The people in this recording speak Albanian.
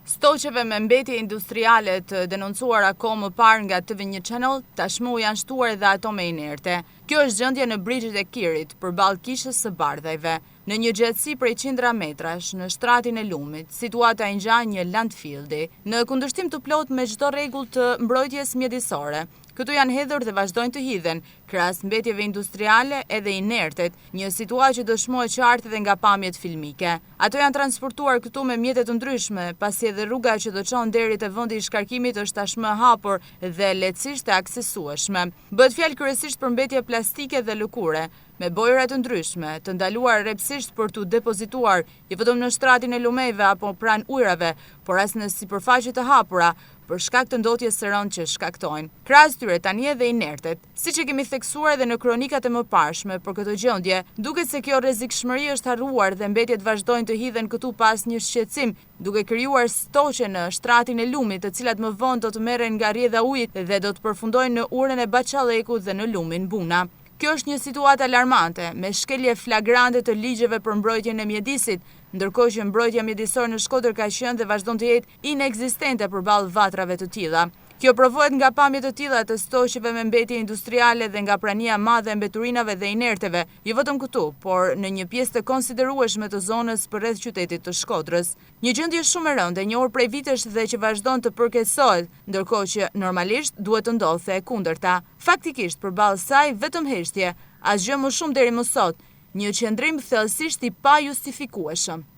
Stoqeve me mbetje industriale të denoncuara kohë më parë nga TV1 Channel, tashmë janë shtuar edhe ato me inerte. Kjo është gjendja në brigjet e Kirit, përballë kishës së Bardhajve. Në një gjatësi prej qindra metrash, në shtratin e Lumit, situata e ngjan një landfilli, në kundërshtim të plot me çdo rregull të mbrojtjes mjedisore. Këtu janë hedhur dhe vazhdojnë të hidhen, krahas mbetjeve industriale edhe inertet, një situatë që dëshmohet qartë edhe nga pamjet filmike. Ato janë transportuar këtu me mjete të ndryshme, pasi edhe rruga që do çon deri te vendi i shkarkimit është tashmë hapur dhe lehtësisht e aksesueshme. Bëhet fjalë kryesisht për mbetje plastike dhe lëkure, me bojëra të ndryshme, të ndaluar rrepsisht për t'u depozituar, jo vetëm në shtratin e lumeve apo pranë ujrave, por as në sipërfaqe të hapura, për shkak të ndotjes së rënd që shkaktojnë. Krahas tyre tani edhe inertet. Siç e kemi theksuar edhe në kronikat e mëparshme për këtë gjendje, duket se kjo rrezikshmëri është harruar dhe mbetjet vazhdojnë të hidhen këtu pas një shqetësim, duke krijuar stoqe në shtratin e Lumit, të cilat më vonë do të merren nga rrjedha e ujit dhe do të përfundojnë në urën e Baçallekut dhe në lumin Buna. Kjo është një situatë alarmante, me shkelje flagrante të ligjeve për mbrojtjen e mjedisit, ndërkohë që mbrojtja mjedisore në Shkodër ka qenë dhe vazhdon të jetë inekzistente përballë vatrave të tilla. Kjo provohet nga pamje të tilla të stoqeve me mbetje industriale dhe nga prania e madhe e mbeturinave dhe inerteve, jo vetëm këtu, por në një pjesë të konsiderueshme të zonës përreth qytetit të Shkodrës. Një gjendje shumë e rëndë, e njohur prej vitesh dhe që vazhdon të përkeqësohet, ndërkohë që normalisht duhet të ndodhte e kundërta. Faktikisht përballë saj vetëm heshtje, asgjë më shumë deri më sot, një qëndrim thellësisht i pajustifikueshëm.